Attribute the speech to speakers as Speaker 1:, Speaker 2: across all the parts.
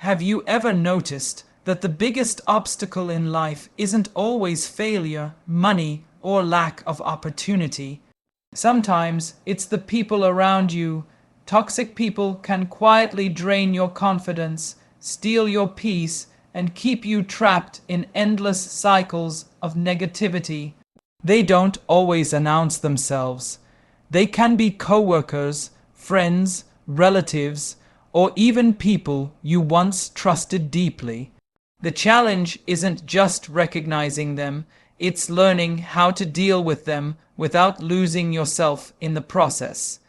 Speaker 1: Have you ever noticed that the biggest obstacle in life isn't always failure, money, or lack of opportunity? Sometimes it's the people around you. Toxic people can quietly drain your confidence, steal your peace, and keep you trapped in endless cycles of negativity. They don't always announce themselves. They can be coworkers, friends, relatives, or even people you once trusted deeply. The challenge isn't just recognizing them, it's learning how to deal with them without losing yourself in the process.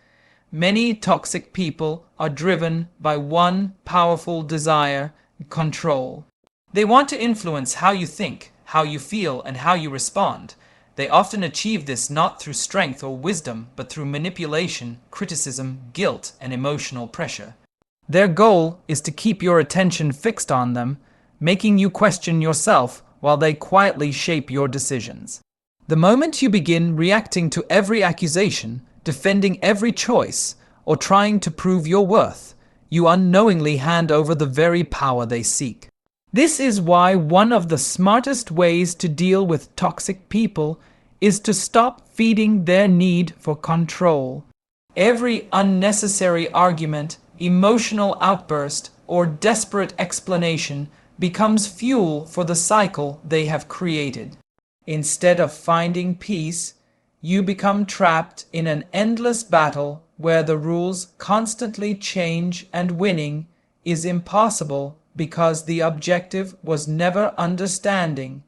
Speaker 1: Many toxic people are driven by one powerful desire: control. They want to influence how you think, how you feel, and how you respond. They often achieve this not through strength or wisdom, but through manipulation, criticism, guilt, and emotional pressure. Their goal is to keep your attention fixed on them, making you question yourself while they quietly shape your decisions. The moment you begin reacting to every accusation, defending every choice, or trying to prove your worth, you unknowingly hand over the very power they seek. This is why one of the smartest ways to deal with toxic people is to stop feeding their need for control. Every unnecessary argument, emotional outburst, or desperate explanation becomes fuel for the cycle they have created. Instead of finding peace, you become trapped in an endless battle where the rules constantly change and winning is impossible because the objective was never understanding,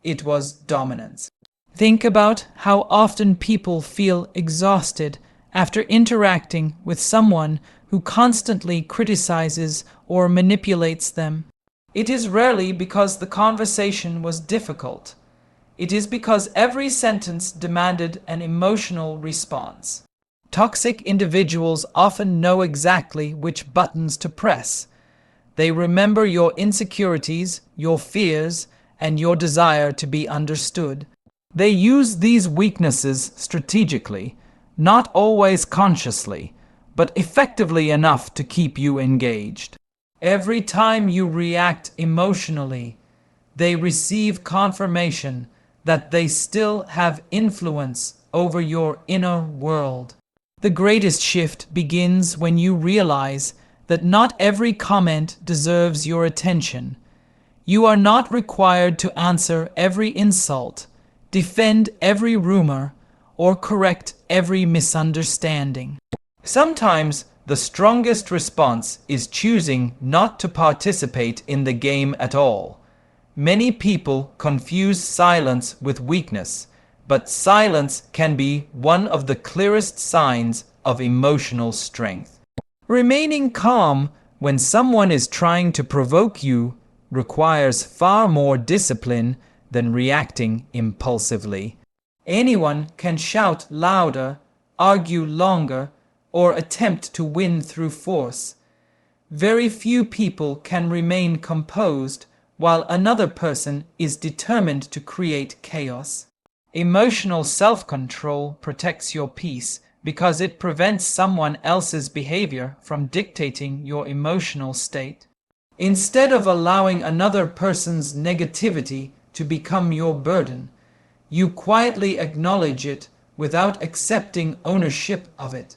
Speaker 1: it was dominance. Think about how often people feel exhausted after interacting with someone who constantly criticizes or manipulates them. It is rarely because the conversation was difficult. It is because every sentence demanded an emotional response. Toxic individuals often know exactly which buttons to press. They remember your insecurities, your fears, and your desire to be understood. They use these weaknesses strategically, not always consciously, but effectively enough to keep you engaged. Every time you react emotionally, they receive confirmation that they still have influence over your inner world. The greatest shift begins when you realize that not every comment deserves your attention. You are not required to answer every insult, defend every rumor, or correct every misunderstanding. Sometimes the strongest response is choosing not to participate in the game at all. Many people confuse silence with weakness, but silence can be one of the clearest signs of emotional strength. Remaining calm when someone is trying to provoke you requires far more discipline than reacting impulsively. Anyone can shout louder, argue longer, or attempt to win through force. Very few people can remain composed while another person is determined to create chaos. Emotional self-control protects your peace because it prevents someone else's behavior from dictating your emotional state. Instead of allowing another person's negativity to become your burden, you quietly acknowledge it without accepting ownership of it.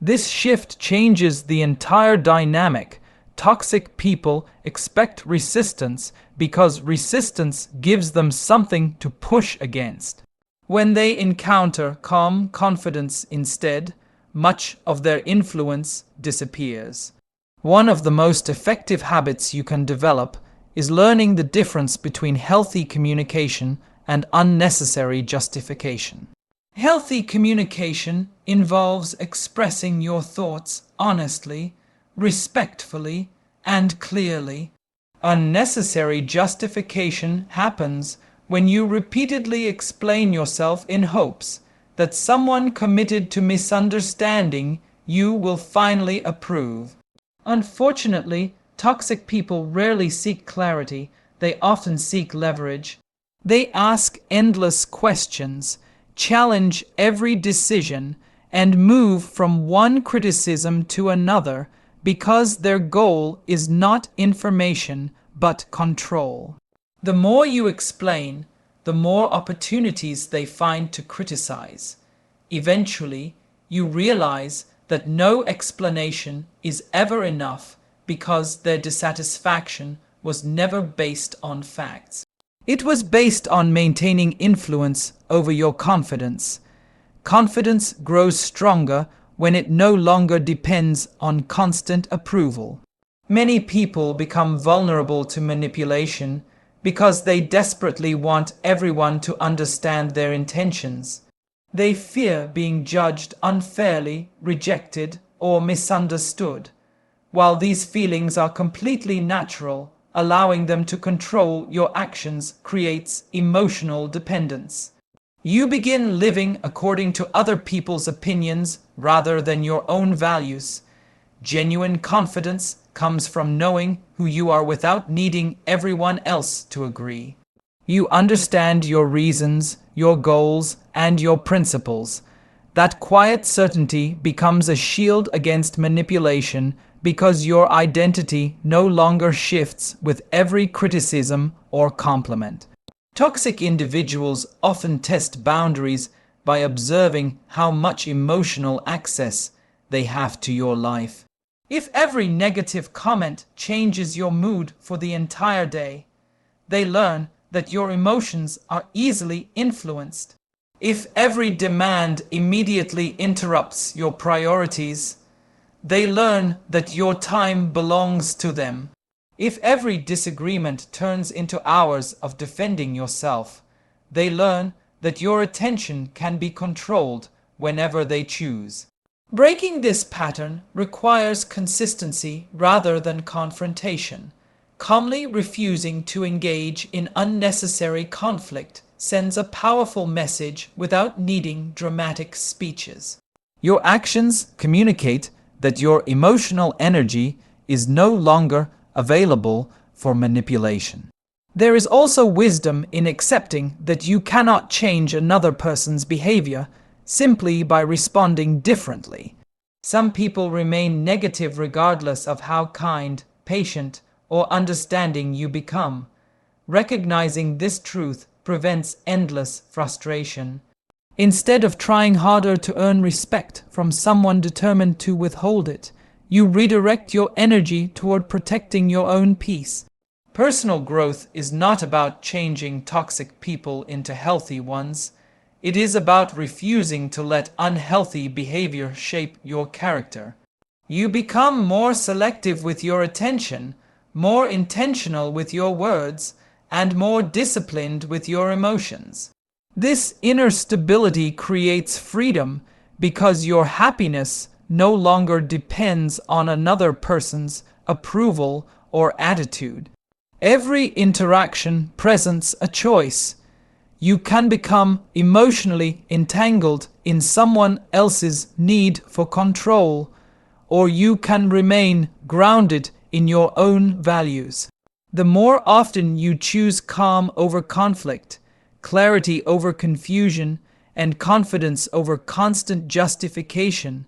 Speaker 1: This shift changes the entire dynamic. Toxic people expect resistance because resistance gives them something to push against. When they encounter calm confidence instead, much of their influence disappears. One of the most effective habits you can develop is learning the difference between healthy communication and unnecessary justification. Healthy communication involves expressing your thoughts honestly, respectfully, and clearly. Unnecessary justification happens when you repeatedly explain yourself in hopes that someone committed to misunderstanding you will finally approve. Unfortunately, toxic people rarely seek clarity, they often seek leverage. They ask endless questions, challenge every decision, and move from one criticism to another, because their goal is not information but control. The more you explain, the more opportunities they find to criticize. Eventually, you realize that no explanation is ever enough because their dissatisfaction was never based on facts. It was based on maintaining influence over your confidence. Confidence grows stronger when it no longer depends on constant approval. Many people become vulnerable to manipulation because they desperately want everyone to understand their intentions. They fear being judged unfairly, rejected, or misunderstood. While these feelings are completely natural, allowing them to control your actions creates emotional dependence. You begin living according to other people's opinions rather than your own values. Genuine confidence comes from knowing who you are without needing everyone else to agree. You understand your reasons, your goals, and your principles. That quiet certainty becomes a shield against manipulation because your identity no longer shifts with every criticism or compliment. Toxic individuals often test boundaries by observing how much emotional access they have to your life. If every negative comment changes your mood for the entire day, they learn that your emotions are easily influenced. If every demand immediately interrupts your priorities, they learn that your time belongs to them. If every disagreement turns into hours of defending yourself, they learn that your attention can be controlled whenever they choose. Breaking this pattern requires consistency rather than confrontation. Calmly refusing to engage in unnecessary conflict sends a powerful message without needing dramatic speeches. Your actions communicate that your emotional energy is no longer available for manipulation. There is also wisdom in accepting that you cannot change another person's behavior simply by responding differently. Some people remain negative regardless of how kind, patient, or understanding you become. Recognizing this truth prevents endless frustration. Instead of trying harder to earn respect from someone determined to withhold it, you redirect your energy toward protecting your own peace. Personal growth is not about changing toxic people into healthy ones. It is about refusing to let unhealthy behavior shape your character. You become more selective with your attention, more intentional with your words, and more disciplined with your emotions. This inner stability creates freedom because your happiness no longer depends on another person's approval or attitude. Every interaction presents a choice. You can become emotionally entangled in someone else's need for control, or you can remain grounded in your own values. The more often you choose calm over conflict, clarity over confusion, and confidence over constant justification,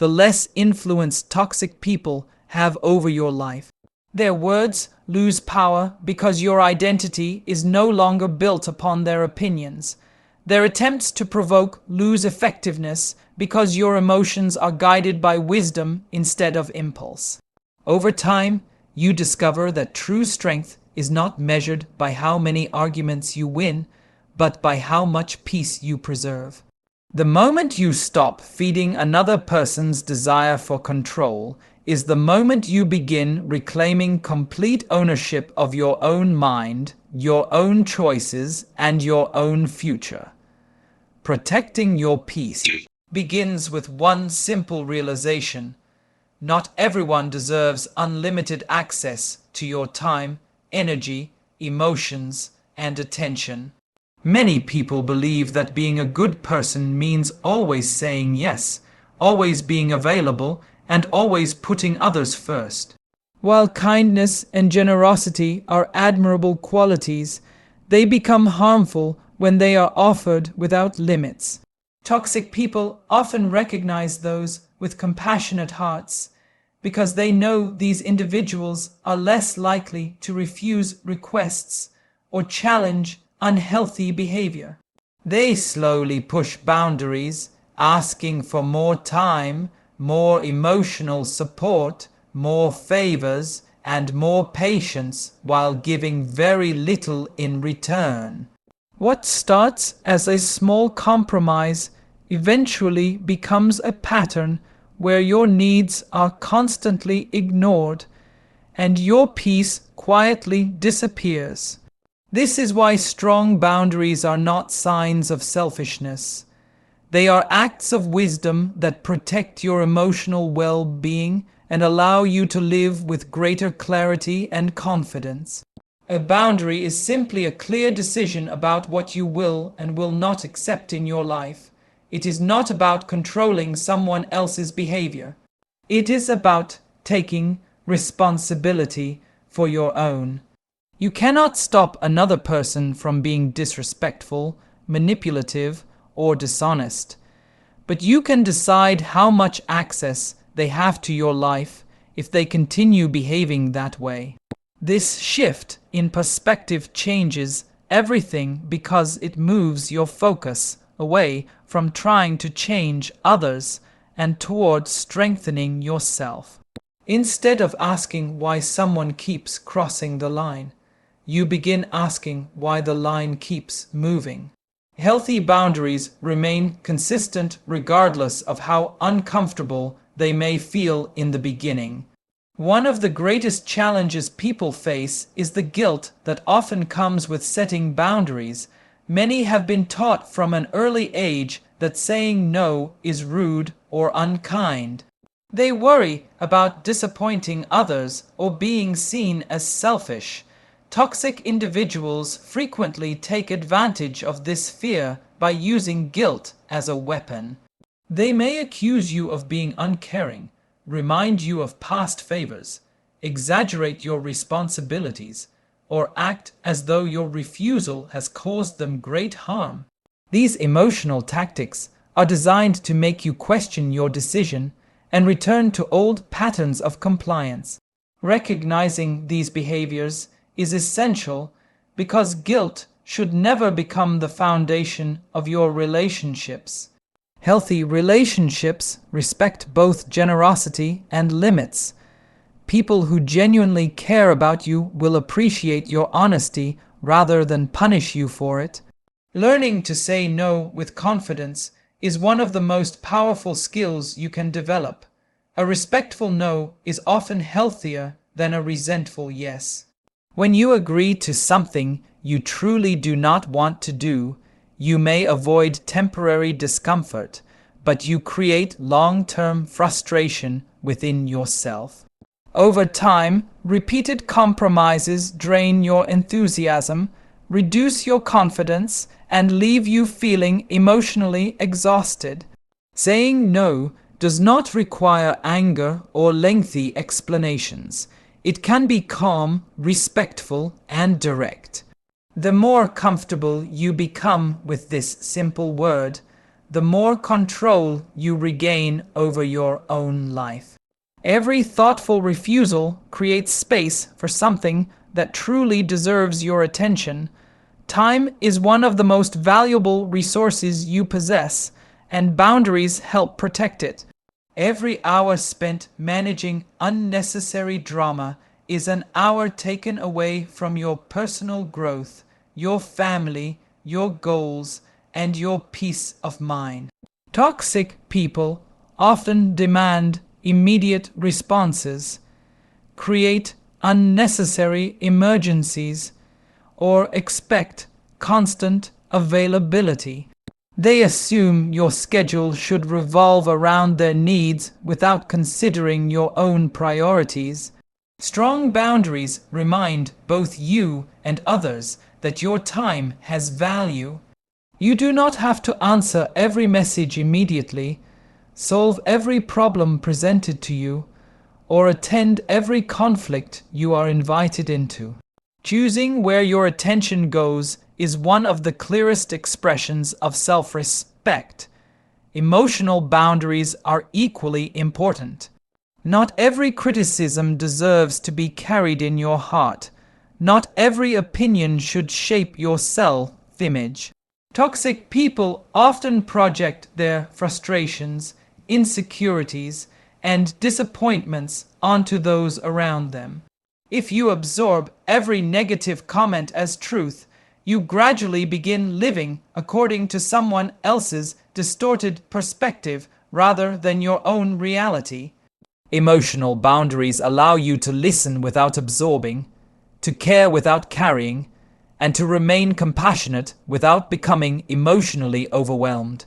Speaker 1: the less influence toxic people have over your life. Their words lose power because your identity is no longer built upon their opinions. Their attempts to provoke lose effectiveness because your emotions are guided by wisdom instead of impulse. Over time, you discover that true strength is not measured by how many arguments you win, but by how much peace you preserve. The moment you stop feeding another person's desire for control is the moment you begin reclaiming complete ownership of your own mind, your own choices, and your own future. Protecting your peace begins with one simple realization. Not everyone deserves unlimited access to your time, energy, emotions, and attention. Many people believe that being a good person means always saying yes, always being available, and always putting others first. While kindness and generosity are admirable qualities, they become harmful when they are offered without limits. Toxic people often recognize those with compassionate hearts. because they know these individuals are less likely to refuse requests or challenge unhealthy behavior. They slowly push boundaries, asking for more time, more emotional support, more favors, and more patience while giving very little in return. What starts as a small compromise eventually becomes a pattern where your needs are constantly ignored and your peace quietly disappears. This is why strong boundaries are not signs of selfishness. They are acts of wisdom that protect your emotional well-being and allow you to live with greater clarity and confidence. A boundary is simply a clear decision about what you will and will not accept in your life. It is not about controlling someone else's behavior. It is about taking responsibility for your own. You cannot stop another person from being disrespectful, manipulative, or dishonest, but you can decide how much access they have to your life if they continue behaving that way. This shift in perspective changes everything because it moves your focus away from trying to change others and towards strengthening yourself. Instead of asking why someone keeps crossing the line, you begin asking why the line keeps moving. Healthy boundaries remain consistent regardless of how uncomfortable they may feel in the beginning. One of the greatest challenges people face is the guilt that often comes with setting boundaries. Many have been taught from an early age that saying no is rude or unkind. They worry about disappointing others or being seen as selfish. Toxic individuals frequently take advantage of this fear by using guilt as a weapon. They may accuse you of being uncaring, remind you of past favors, exaggerate your responsibilities, or act as though your refusal has caused them great harm. These emotional tactics are designed to make you question your decision and return to old patterns of compliance. Recognizing these behaviors is essential because guilt should never become the foundation of your relationships. Healthy relationships respect both generosity and limits. People who genuinely care about you will appreciate your honesty rather than punish you for it. Learning to say no with confidence is one of the most powerful skills you can develop. A respectful no is often healthier than a resentful yes. When you agree to something you truly do not want to do, you may avoid temporary discomfort, but you create long-term frustration within yourself. Over time, repeated compromises drain your enthusiasm, reduce your confidence, and leave you feeling emotionally exhausted. Saying no does not require anger or lengthy explanations. It can be calm, respectful, and direct. The more comfortable you become with this simple word, the more control you regain over your own life. Every thoughtful refusal creates space for something that truly deserves your attention. Time is one of the most valuable resources you possess, and boundaries help protect it. Every hour spent managing unnecessary drama is an hour taken away from your personal growth, your family, your goals, and your peace of mind. Toxic people often demand immediate responses, create unnecessary emergencies, or expect constant availability. They assume your schedule should revolve around their needs without considering your own priorities. Strong boundaries remind both you and others that your time has value. You do not have to answer every message immediately, solve every problem presented to you, or attend every conflict you are invited into. Choosing where your attention goes is one of the clearest expressions of self-respect. Emotional boundaries are equally important. Not every criticism deserves to be carried in your heart. Not every opinion should shape your self-image. Toxic people often project their frustrations, insecurities, and disappointments onto those around them. If you absorb every negative comment as truth, you gradually begin living according to someone else's distorted perspective rather than your own reality. Emotional boundaries allow you to listen without absorbing, to care without carrying, and to remain compassionate without becoming emotionally overwhelmed.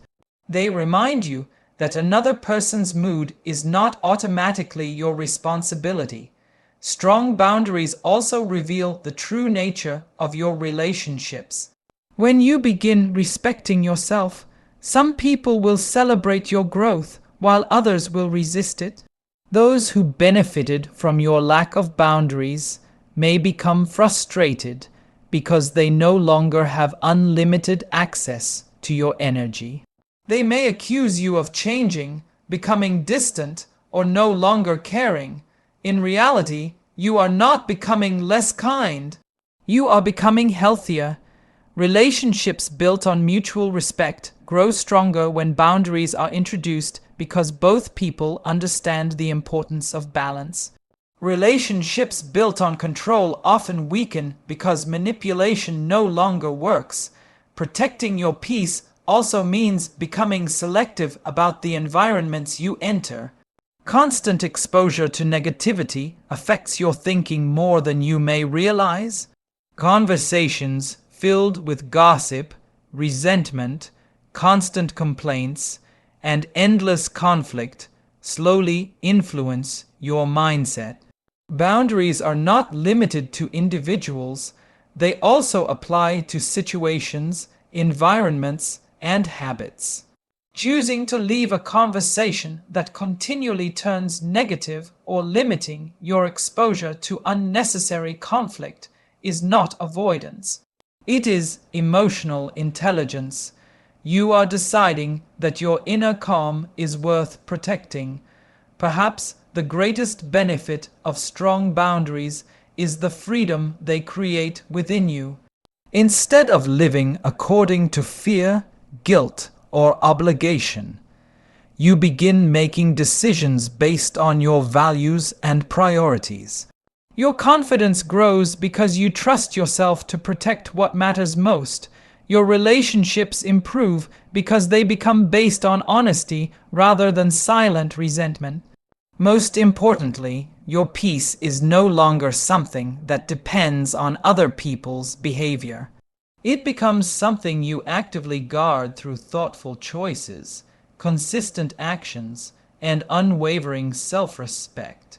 Speaker 1: They remind you that another person's mood is not automatically your responsibility. Strong boundaries also reveal the true nature of your relationships. When you begin respecting yourself, some people will celebrate your growth while others will resist it. Those who benefited from your lack of boundaries may become frustrated because they no longer have unlimited access to your energy. They may accuse you of changing, becoming distant, or no longer caring. In reality, you are not becoming less kind. You are becoming healthier. Relationships built on mutual respect grow stronger when boundaries are introduced because both people understand the importance of balance. Relationships built on control often weaken because manipulation no longer works. Protecting your peace also means becoming selective about the environments you enter. Constant exposure to negativity affects your thinking more than you may realize. Conversations filled with gossip, resentment, constant complaints, and endless conflict slowly influence your mindset. Boundaries are not limited to individuals. They also apply to situations, environments, and habits. Choosing to leave a conversation that continually turns negative or limiting your exposure to unnecessary conflict is not avoidance. It is emotional intelligence. You are deciding that your inner calm is worth protecting. Perhaps the greatest benefit of strong boundaries is the freedom they create within you. Instead of living according to fear, guilt, or obligation, you begin making decisions based on your values and priorities. Your confidence grows because you trust yourself to protect what matters most. Your relationships improve because they become based on honesty rather than silent resentment. Most importantly, your peace is no longer something that depends on other people's behavior. It becomes something you actively guard through thoughtful choices, consistent actions, and unwavering self-respect.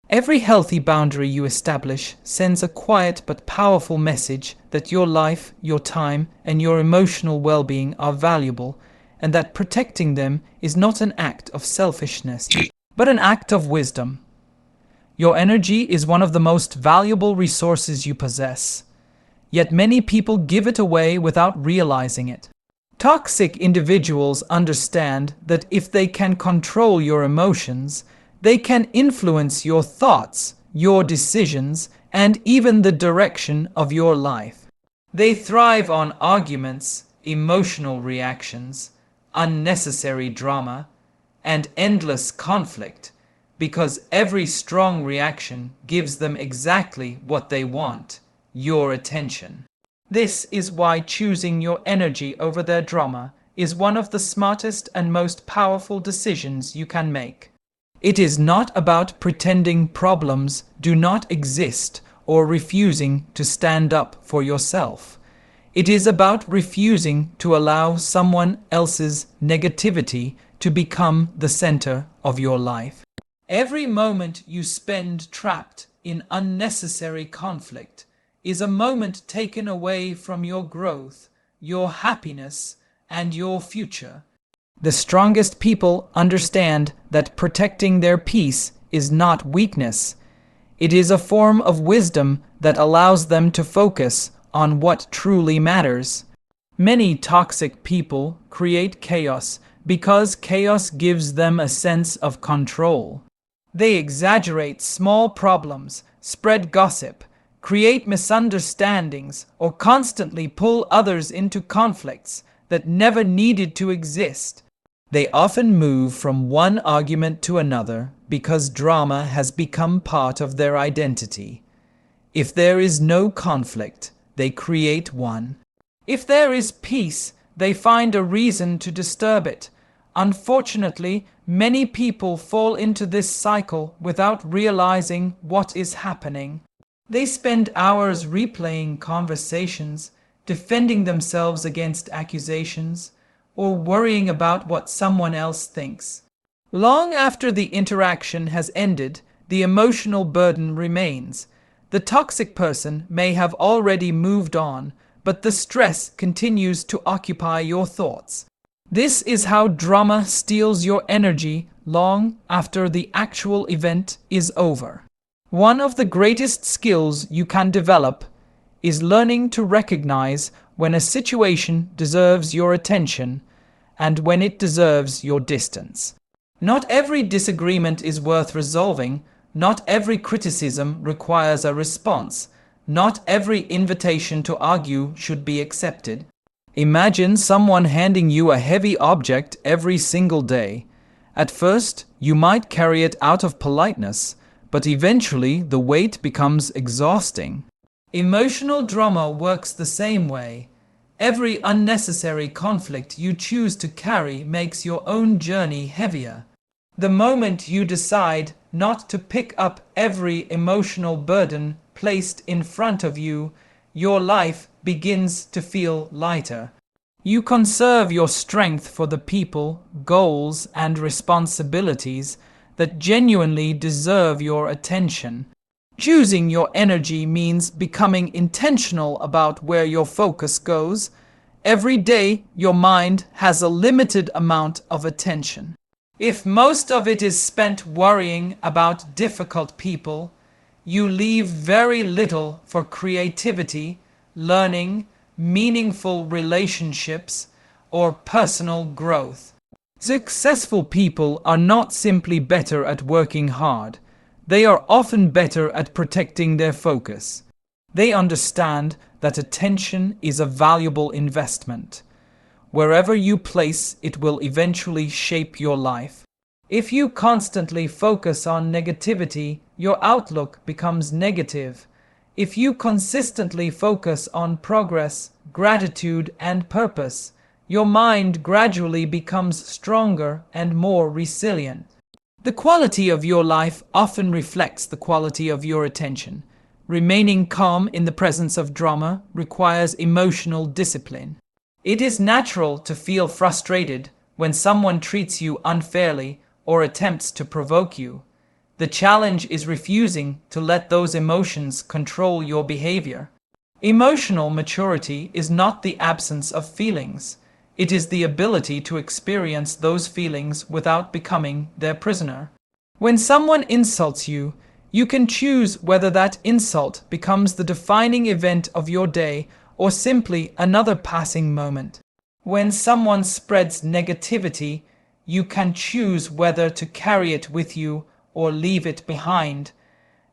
Speaker 1: Every healthy boundary you establish sends a quiet but powerful message that your life, your time, and your emotional well-being are valuable, and that protecting them is not an act of selfishness, but an act of wisdom. Your energy is one of the most valuable resources you possess, yet many people give it away without realizing it. Toxic individuals understand that if they can control your emotions, they can influence your thoughts, your decisions, and even the direction of your life. They thrive on arguments, emotional reactions, unnecessary drama, and endless conflict, because every strong reaction gives them exactly what they want: your attention. This is why choosing your energy over their drama is one of the smartest and most powerful decisions you can make. It is not about pretending problems do not exist or refusing to stand up for yourself. It is about refusing to allow someone else's negativity to become the center of your life. Every moment you spend trapped in unnecessary conflict is a moment taken away from your growth, your happiness, and your future. The strongest people understand that protecting their peace is not weakness. It is a form of wisdom that allows them to focus on what truly matters. Many toxic people create chaos because chaos gives them a sense of control. They exaggerate small problems, spread gossip, create misunderstandings, or constantly pull others into conflicts that never needed to exist. They often move from one argument to another because drama has become part of their identity. If there is no conflict, they create one. If there is peace, they find a reason to disturb it. Unfortunately, many people fall into this cycle without realizing what is happening. They spend hours replaying conversations, defending themselves against accusations, or worrying about what someone else thinks. Long after the interaction has ended, the emotional burden remains. The toxic person may have already moved on, but the stress continues to occupy your thoughts. This is how drama steals your energy long after the actual event is over. One of the greatest skills you can develop is learning to recognize when a situation deserves your attention and when it deserves your distance. Not every disagreement is worth resolving. Not every criticism requires a response. Not every invitation to argue should be accepted. Imagine someone handing you a heavy object every single day. At first, you might carry it out of politeness, but eventually the weight becomes exhausting. Emotional drama works the same way. Every unnecessary conflict you choose to carry makes your own journey heavier. The moment you decide not to pick up every emotional burden placed in front of you, your life begins to feel lighter. You conserve your strength for the people, goals, and responsibilities that genuinely deserve your attention. Choosing your energy means becoming intentional about where your focus goes. Every day, your mind has a limited amount of attention. If most of it is spent worrying about difficult people, you leave very little for creativity, learning, meaningful relationships, or personal growth. Successful people are not simply better at working hard. They are often better at protecting their focus. They understand that attention is a valuable investment. Wherever you place it will eventually shape your life. If you constantly focus on negativity, your outlook becomes negative. If you consistently focus on progress, gratitude, and purpose, your mind gradually becomes stronger and more resilient. The quality of your life often reflects the quality of your attention. Remaining calm in the presence of drama requires emotional discipline. It is natural to feel frustrated when someone treats you unfairly or attempts to provoke you. The challenge is refusing to let those emotions control your behavior. Emotional maturity is not the absence of feelings. It is the ability to experience those feelings without becoming their prisoner. When someone insults you, you can choose whether that insult becomes the defining event of your day or simply another passing moment. When someone spreads negativity, you can choose whether to carry it with you or leave it behind.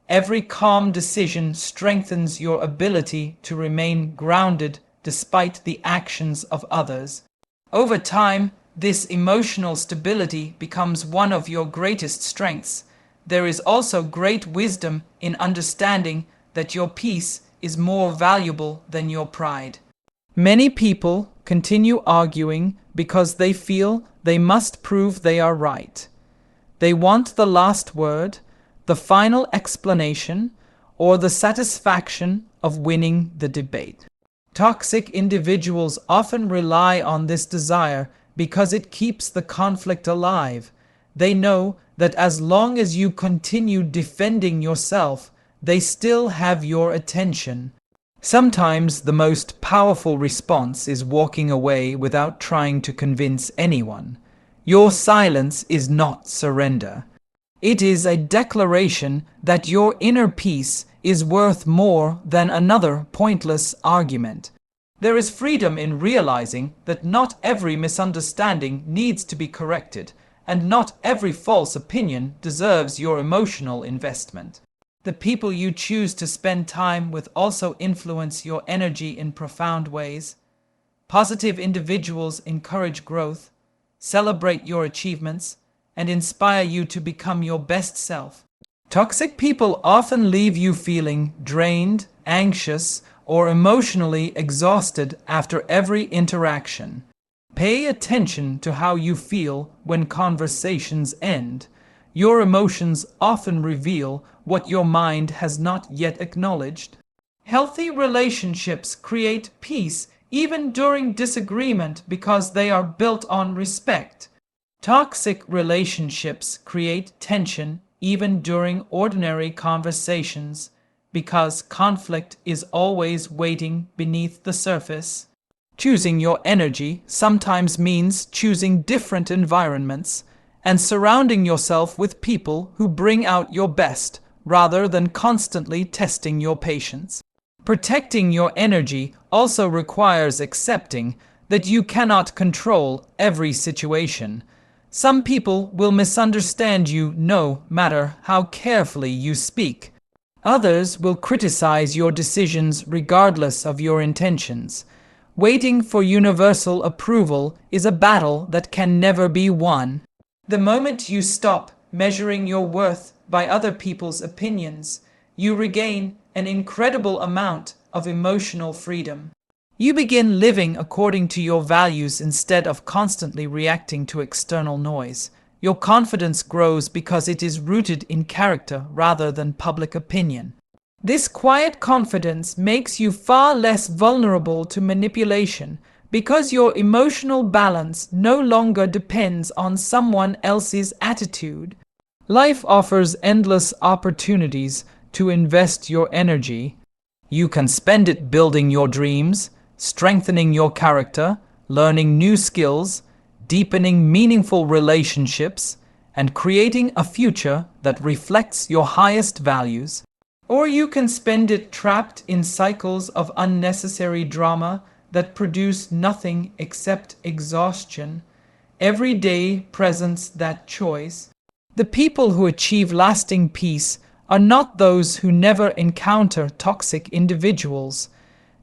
Speaker 1: Every calm decision strengthens your ability to remain grounded despite the actions of others. Over time, this emotional stability becomes one of your greatest strengths. There is also great wisdom in understanding that your peace is more valuable than your pride. Many people continue arguing because they feel they must prove they are right. They want the last word, the final explanation, or the satisfaction of winning the debate. Toxic individuals often rely on this desire because it keeps the conflict alive. They know that as long as you continue defending yourself, they still have your attention. Sometimes the most powerful response is walking away without trying to convince anyone. Your silence is not surrender. It is a declaration that your inner peace is worth more than another pointless argument. There is freedom in realizing that not every misunderstanding needs to be corrected, and not every false opinion deserves your emotional investment. The people you choose to spend time with also influence your energy in profound ways. Positive individuals encourage growth, celebrate your achievements, and inspire you to become your best self. Toxic people often leave you feeling drained, anxious, or emotionally exhausted after every interaction. Pay attention to how you feel when conversations end. Your emotions often reveal what your mind has not yet acknowledged. Healthy relationships create peace even during disagreement because they are built on respect. Toxic relationships create tension even during ordinary conversations because conflict is always waiting beneath the surface. Choosing your energy sometimes means choosing different environments and surrounding yourself with people who bring out your best rather than constantly testing your patience. Protecting your energy also requires accepting that you cannot control every situation. Some people will misunderstand you no matter how carefully you speak. Others will criticize your decisions regardless of your intentions. Waiting for universal approval is a battle that can never be won. The moment you stop measuring your worth by other people's opinions, you regain an incredible amount of emotional freedom. You begin living according to your values instead of constantly reacting to external noise. Your confidence grows because it is rooted in character rather than public opinion. This quiet confidence makes you far less vulnerable to manipulation because your emotional balance no longer depends on someone else's attitude. Life offers endless opportunities to invest your energy. You can spend it building your dreams, strengthening your character, learning new skills, deepening meaningful relationships, and creating a future that reflects your highest values. Or you can spend it trapped in cycles of unnecessary drama that produce nothing except exhaustion. Every day presents that choice. The people who achieve lasting peace are not those who never encounter toxic individuals.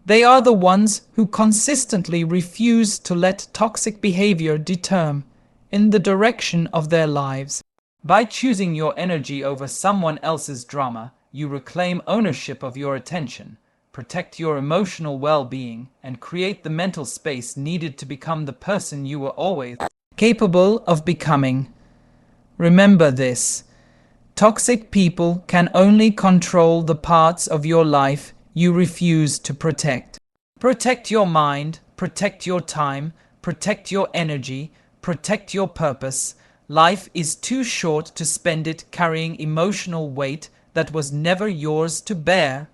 Speaker 1: They are the ones who consistently refuse to let toxic behavior determine in the direction of their lives. By choosing your energy over someone else's drama, you reclaim ownership of your attention, protect your emotional well-being, and create the mental space needed to become the person you were always capable of becoming. Remember this: toxic people can only control the parts of your life you refuse to protect. Protect your mind, protect your time, protect your energy, protect your purpose. Life is too short to spend it carrying emotional weight that was never yours to bear.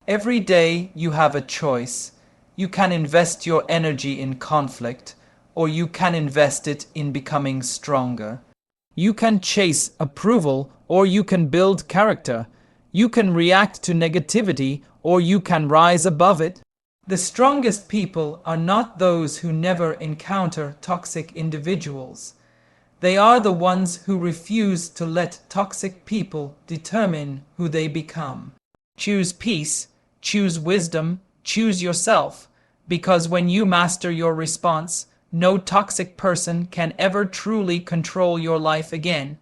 Speaker 1: Every day you have a choice. You can invest your energy in conflict, or you can invest it in becoming stronger. You can chase approval, or you can build character. You can react to negativity, or you can rise above it. The strongest people are not those who never encounter toxic individuals. They are the ones who refuse to let toxic people determine who they become. Choose peace, choose wisdom, choose yourself, because when you master your response, no toxic person can ever truly control your life again.